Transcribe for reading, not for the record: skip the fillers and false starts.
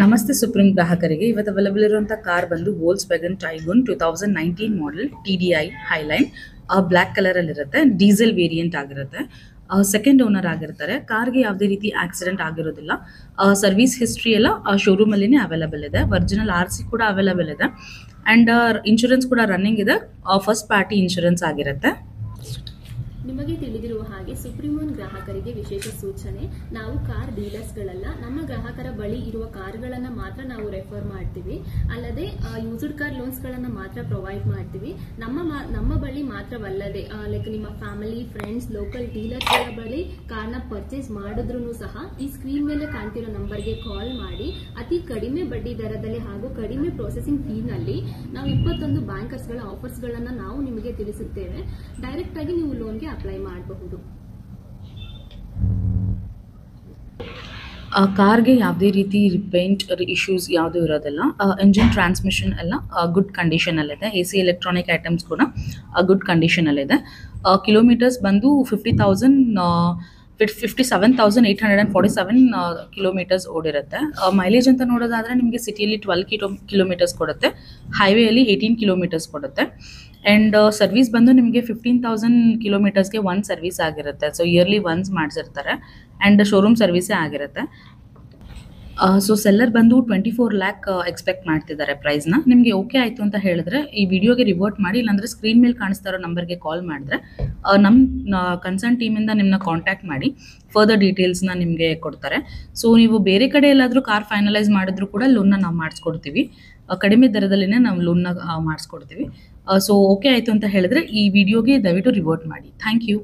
ನಮಸ್ತೆ ಸುಪ್ರೀಂ ಗ್ರಾಹಕರಿಗೆ ಇವತ್ತು ಅವೈಲೇಬಲ್ ಇರುವಂಥ ಕಾರ್ ಬಂದು Volkswagen Taigun 2019 model TDI Highline black ಕಲರಲ್ಲಿರುತ್ತೆ. ಡೀಸೆಲ್ ವೇರಿಯಂಟ್ ಆಗಿರುತ್ತೆ. ಸೆಕೆಂಡ್ ಓನರ್ ಆಗಿರ್ತಾರೆ. ಕಾರ್ಗೆ ಯಾವುದೇ ರೀತಿ ಆಕ್ಸಿಡೆಂಟ್ ಆಗಿರೋದಿಲ್ಲ. ಸರ್ವಿಸ್ ಹಿಸ್ಟ್ರಿ ಎಲ್ಲ ಶೋರೂಮಲ್ಲಿನೇ ಅವೈಲೇಬಲ್ ಇದೆ. ಒರಿಜಿನಲ್ RC ಕೂಡ ಅವೈಲೇಬಲ್ ಇದೆ ಆ್ಯಂಡ್ ಇನ್ಶೂರೆನ್ಸ್ ಕೂಡ ರನ್ನಿಂಗ್ ಇದೆ. ಫಸ್ಟ್ ಪಾರ್ಟಿ ಇನ್ಶೂರೆನ್ಸ್ ಆಗಿರುತ್ತೆ. ನಿಮಗೆ ತಿಳಿದಿರುವ ಹಾಗೆ ಸುಪ್ರೀಂ ಗ್ರಾಹಕರಿಗೆ ವಿಶೇಷ ಸೂಚನೆ. ನಾವು ಕಾರ್ ಡೀಲರ್ಸ್ಗಳಲ್ಲ, ನಮ್ಮ ಗ್ರಾಹಕರ ಬಳಿ ಇರುವ ಕಾರ್ಗಳನ್ನ ಮಾತ್ರ ನಾವು ರೆಫರ್ ಮಾಡ್ತೀವಿ. ಅಲ್ಲದೆ ಯೂಸ್ಡ್ ಕಾರ್ ಲೋನ್ಸ್ ಗಳನ್ನ ಮಾತ್ರ ಪ್ರೊವೈಡ್ ಮಾಡ್ತೀವಿ. ನಮ್ಮ ಬಳಿ ಮಾತ್ರವಲ್ಲದೆ ಲೈಕ್ ನಿಮ್ಮ ಫ್ಯಾಮಿಲಿ, ಫ್ರೆಂಡ್ಸ್, ಲೋಕಲ್ ಡೀಲರ್ಸ್ ಗಳ ಬಳಿ ಕಾರ್ನ ಪರ್ಚೇಸ್ ಮಾಡಿದ್ರು ಸಹ ಈ ಸ್ಕ್ರೀನ್ ಮೇಲೆ ಕಾಣ್ತಿರೋ ನಂಬರ್ಗೆ ಕಾಲ್ ಮಾಡಿ ಅತಿ ಕಡಿಮೆ ಬಡ್ಡಿ ದರದಲ್ಲಿ ಹಾಗೂ ಕಡಿಮೆ ಪ್ರೊಸೆಸಿಂಗ್ ಫೀನಲ್ಲಿ ನಾವು 21 ಬ್ಯಾಂಕರ್ಸ್ ಗಳ ಆಫರ್ಸ್ ಗಳನ್ನ ನಾವು ನಿಮಗೆ ತಿಳಿಸುತ್ತೇವೆ. ಡೈರೆಕ್ಟ್ ಆಗಿ ನೀವು ಲೋನ್ಗೆ ಅಪ್ಲೈ ಮಾಡಬಹುದು. ಕಾರ್ಗೆ ಯಾವುದೇ ರೀತಿ ರಿಪೇಂಟ್ ಇಶ್ಯೂಸ್ ಯಾವುದೂ ಇರೋದಿಲ್ಲ. ಇಂಜಿನ್, ಟ್ರಾನ್ಸ್ಮಿಷನ್ ಎಲ್ಲ ಗುಡ್ ಕಂಡೀಷನಲ್ಲಿದೆ. AC ಎಲೆಕ್ಟ್ರಾನಿಕ್ ಐಟಮ್ಸ್ ಕೂಡ ಗುಡ್ ಕಂಡೀಷನಲ್ಲಿದೆ. ಕಿಲೋಮೀಟರ್ಸ್ ಬಂದು 57,847 ಕಿಲೋಮೀಟರ್ಸ್ ಓಡಿರುತ್ತೆ. ಮೈಲೇಜ್ ಅಂತ ನೋಡೋದಾದರೆ ನಿಮಗೆ ಸಿಟಿಯಲ್ಲಿ 12 ಕಿಲೋಮೀಟರ್ಸ್ ಕೊಡುತ್ತೆ, ಹೈವೇಯಲ್ಲಿ 18 ಕಿಲೋಮೀಟರ್ಸ್ ಕೊಡುತ್ತೆ. ಆ್ಯಂಡ್ ಸರ್ವಿಸ್ ಬಂದು ನಿಮಗೆ 15,000 ಕಿಲೋಮೀಟರ್ಸ್ಗೆ ಒಂದು ಸರ್ವಿಸ್ ಆಗಿರುತ್ತೆ. ಸೊ ಇಯರ್ಲಿ ಒನ್ಸ್ ಮಾಡಿಸಿರ್ತಾರೆ ಆ್ಯಂಡ್ ಶೋರೂಮ್ ಸರ್ವಿಸೇ ಆಗಿರುತ್ತೆ. ಸೊ ಸೆಲ್ಲರ್ ಬಂದು 24 ಲ್ಯಾಕ್ ಎಕ್ಸ್ಪೆಕ್ಟ್ ಮಾಡ್ತಿದ್ದಾರೆ ಪ್ರೈಸ್ನ. ನಿಮಗೆ ಓಕೆ ಆಯಿತು ಅಂತ ಹೇಳಿದ್ರೆ ಈ ವಿಡಿಯೋಗೆ ರಿವರ್ಟ್ ಮಾಡಿ, ಇಲ್ಲಾಂದರೆ ಸ್ಕ್ರೀನ್ ಮೇಲೆ ಕಾಣಿಸ್ತಾ ಇರೋ ನಂಬರ್ಗೆ ಕಾಲ್ ಮಾಡಿದ್ರೆ ನಮ್ಮ ಕನ್ಸರ್ನ್ ಟೀಮಿಂದ ನಿಮ್ಮನ್ನ ಕಾಂಟ್ಯಾಕ್ಟ್ ಮಾಡಿ ಫರ್ದರ್ ಡೀಟೇಲ್ಸ್ನ ನಿಮಗೆ ಕೊಡ್ತಾರೆ. ಸೊ ನೀವು ಬೇರೆ ಕಡೆ ಎಲ್ಲಾದರೂ ಕಾರ್ ಫೈನಲೈಸ್ ಮಾಡಿದ್ರು ಕೂಡ ಲೋನ್ನ ನಾವು ಮಾಡಿಸ್ಕೊಡ್ತೀವಿ. ಕಡಿಮೆ ದರದಲ್ಲಿನೇ ನಾವು ಲೋನ್ನ ಮಾಡಿಸ್ಕೊಡ್ತೀವಿ. ಸೊ ಓಕೆ ಆಯಿತು ಅಂತ ಹೇಳಿದ್ರೆ ಈ ವಿಡಿಯೋಗೆ ದಯವಿಟ್ಟು ರಿವರ್ಟ್ ಮಾಡಿ. Thank you.